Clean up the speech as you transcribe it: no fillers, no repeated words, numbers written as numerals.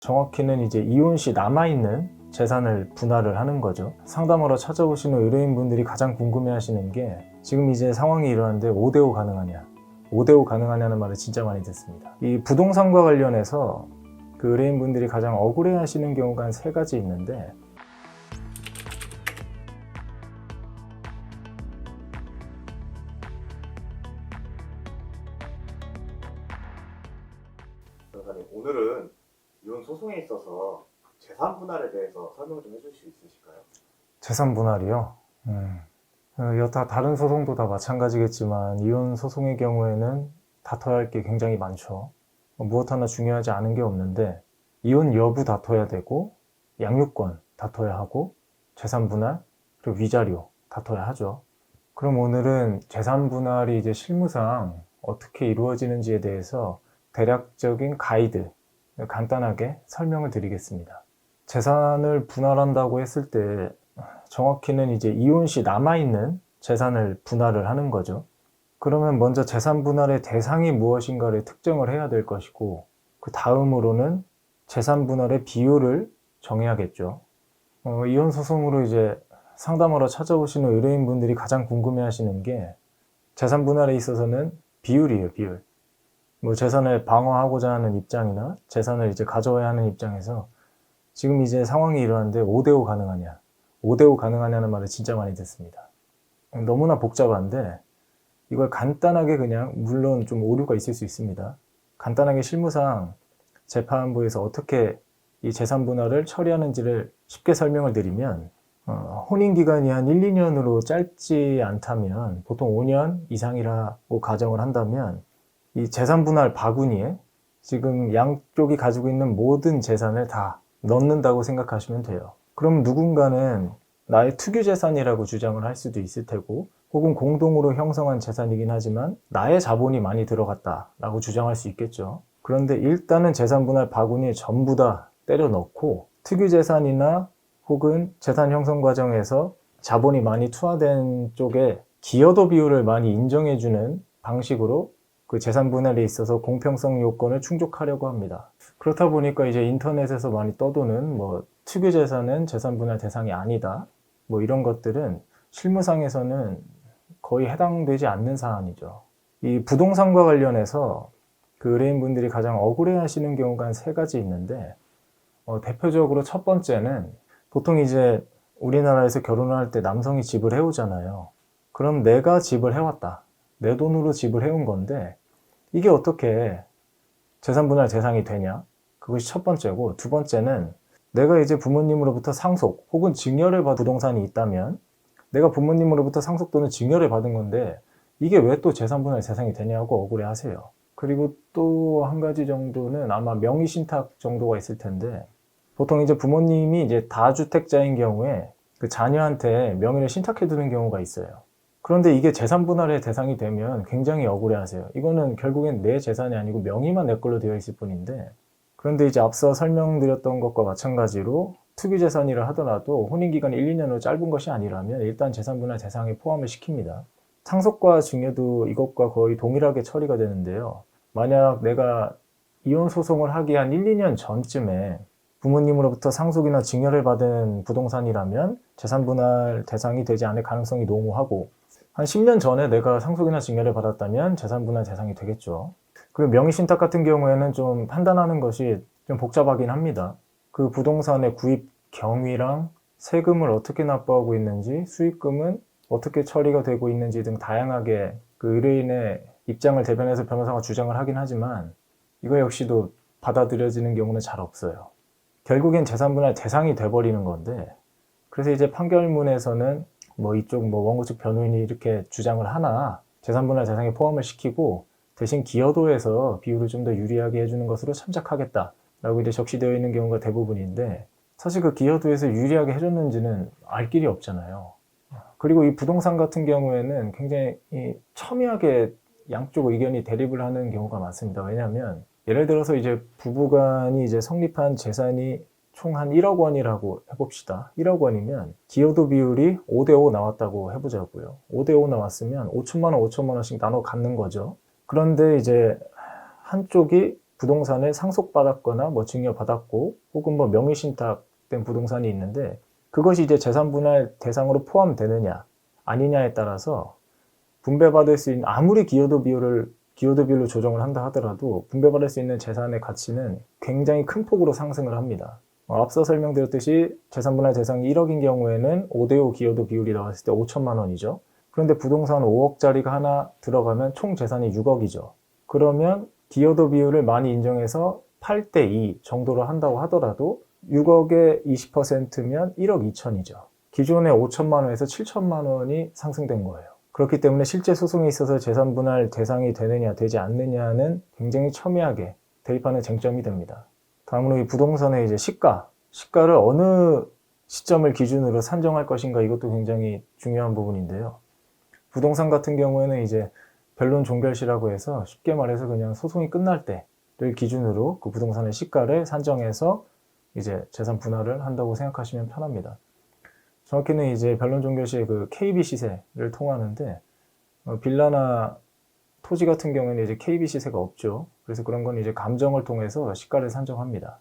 정확히는 이제 이혼 시 남아있는 재산을 분할을 하는 거죠. 상담하러 찾아오시는 의뢰인분들이 가장 궁금해하시는 게 지금 이제 상황이 이러한데 5대5 가능하냐, 5대5 가능하냐는 말을 진짜 많이 듣습니다. 이 부동산과 관련해서 그 의뢰인분들이 가장 억울해하시는 경우가 한 3가지 있는데, 변호사님, 오늘은 이혼 소송에 있어서 재산 분할에 대해서 설명 좀 해줄 수 있으실까요? 재산 분할이요? 여타 다른 소송도 다 마찬가지겠지만 이혼 소송의 경우에는 다퉈야 할 게 굉장히 많죠. 무엇 하나 중요하지 않은 게 없는데, 이혼 여부 다퉈야 되고, 양육권 다퉈야 하고, 재산 분할, 그리고 위자료 다퉈야 하죠. 그럼 오늘은 재산 분할이 이제 실무상 어떻게 이루어지는지에 대해서 대략적인 가이드, 간단하게 설명을 드리겠습니다. 재산을 분할한다고 했을 때 정확히는 이제 이혼 시 남아있는 재산을 분할을 하는 거죠. 그러면 먼저 재산 분할의 대상이 무엇인가를 특정을 해야 될 것이고, 그 다음으로는 재산 분할의 비율을 정해야겠죠. 이혼 소송으로 이제 상담하러 찾아오시는 의뢰인분들이 가장 궁금해하시는 게 재산 분할에 있어서는 비율이에요, 비율. 재산을 방어하고자 하는 입장이나 재산을 이제 가져와야 하는 입장에서 지금 이제 상황이 이러한데 5대5 가능하냐, 5대5 가능하냐는 말을 진짜 많이 듣습니다. 너무나 복잡한데 이걸 간단하게 그냥, 물론 좀 오류가 있을 수 있습니다. 간단하게 실무상 재판부에서 어떻게 이 재산 분할을 처리하는지를 쉽게 설명을 드리면, 혼인기간이 한 1, 2년으로 짧지 않다면, 보통 5년 이상이라고 가정을 한다면 이 재산 분할 바구니에 지금 양쪽이 가지고 있는 모든 재산을 다 넣는다고 생각하시면 돼요. 그럼 누군가는 나의 특유 재산이라고 주장을 할 수도 있을 테고, 혹은 공동으로 형성한 재산이긴 하지만 나의 자본이 많이 들어갔다라고 주장할 수 있겠죠. 그런데 일단은 재산 분할 바구니에 전부 다 때려 넣고, 특유 재산이나 혹은 재산 형성 과정에서 자본이 많이 투하된 쪽에 기여도 비율을 많이 인정해주는 방식으로 그 재산 분할에 있어서 공평성 요건을 충족하려고 합니다. 그렇다 보니까 이제 인터넷에서 많이 떠도는 특유 재산은 재산 분할 대상이 아니다, 이런 것들은 실무상에서는 거의 해당되지 않는 사안이죠. 이 부동산과 관련해서 그 의뢰인분들이 가장 억울해 하시는 경우가 한 3가지 있는데, 대표적으로 첫 번째는, 보통 이제 우리나라에서 결혼을 할 때 남성이 집을 해오잖아요. 그럼 내가 집을 해왔다, 내 돈으로 집을 해온 건데 이게 어떻게 재산 분할 대상이 되냐? 그것이 첫 번째고, 두 번째는 내가 이제 부모님으로부터 상속 혹은 증여를 받은 부동산이 있다면, 내가 부모님으로부터 상속 또는 증여를 받은 건데 이게 왜 또 재산 분할 대상이 되냐고 억울해 하세요. 그리고 또 한 가지 정도는 아마 명의 신탁 정도가 있을 텐데, 보통 이제 부모님이 이제 다주택자인 경우에 그 자녀한테 명의를 신탁해 두는 경우가 있어요. 그런데 이게 재산 분할의 대상이 되면 굉장히 억울해 하세요. 이거는 결국엔 내 재산이 아니고 명의만 내 걸로 되어 있을 뿐인데, 그런데 이제 앞서 설명드렸던 것과 마찬가지로 특유 재산이라 하더라도 혼인기간이 1, 2년으로 짧은 것이 아니라면 일단 재산 분할 대상에 포함을 시킵니다. 상속과 증여도 이것과 거의 동일하게 처리가 되는데요. 만약 내가 이혼 소송을 하기 한 1, 2년 전쯤에 부모님으로부터 상속이나 증여를 받은 부동산이라면 재산 분할 대상이 되지 않을 가능성이 농후하고, 한 10년 전에 내가 상속이나 증여를 받았다면 재산 분할 대상이 되겠죠. 그리고 명의 신탁 같은 경우에는 좀 판단하는 것이 좀 복잡하긴 합니다. 그 부동산의 구입 경위랑 세금을 어떻게 납부하고 있는지, 수익금은 어떻게 처리가 되고 있는지 등 다양하게 그 의뢰인의 입장을 대변해서 변호사가 주장을 하긴 하지만, 이거 역시도 받아들여지는 경우는 잘 없어요. 결국엔 재산 분할 대상이 돼버리는 건데, 그래서 이제 판결문에서는 이쪽 원고 측 변호인이 이렇게 주장을 하나 재산 분할 대상에 포함을 시키고, 대신 기여도에서 비율을 좀 더 유리하게 해주는 것으로 참작하겠다라고 이제 적시되어 있는 경우가 대부분인데, 사실 그 기여도에서 유리하게 해줬는지는 알 길이 없잖아요. 그리고 이 부동산 같은 경우에는 굉장히 첨예하게 양쪽 의견이 대립을 하는 경우가 많습니다. 왜냐하면 예를 들어서 이제 부부간이 이제 성립한 재산이 총 한 1억 원이라고 해봅시다. 1억 원이면 기여도 비율이 5대5 나왔다고 해보자고요. 5대5 나왔으면 5천만 원, 5천만 원씩 나눠 갖는 거죠. 그런데 이제 한쪽이 부동산을 상속받았거나 뭐 증여받았고 혹은 뭐 명의신탁된 부동산이 있는데 그것이 이제 재산분할 대상으로 포함되느냐 아니냐에 따라서 분배받을 수 있는 아무리 기여도 비율로 조정을 한다 하더라도 분배받을 수 있는 재산의 가치는 굉장히 큰 폭으로 상승을 합니다. 앞서 설명드렸듯이 재산분할 대상이 1억인 경우에는 5대5 기여도 비율이 나왔을 때 5천만 원이죠. 그런데 부동산 5억짜리가 하나 들어가면 총 재산이 6억이죠. 그러면 기여도 비율을 많이 인정해서 8대2 정도로 한다고 하더라도 6억의 20%면 1억 2천이죠. 기존의 5천만 원에서 7천만 원이 상승된 거예요. 그렇기 때문에 실제 소송에 있어서 재산분할 대상이 되느냐 되지 않느냐는 굉장히 첨예하게 대입하는 쟁점이 됩니다. 다음으로 이 부동산의 이제 시가를 어느 시점을 기준으로 산정할 것인가 이것도 굉장히 중요한 부분인데요. 부동산 같은 경우에는 이제 변론 종결시라고 해서 쉽게 말해서 그냥 소송이 끝날 때를 기준으로 그 부동산의 시가를 산정해서 이제 재산 분할을 한다고 생각하시면 편합니다. 정확히는 이제 변론 종결시에 그 KB 시세를 통하는데 빌라나 토지 같은 경우에는 이제 KB 시세가 없죠. 그래서 그런 건 이제 감정을 통해서 시가를 산정합니다.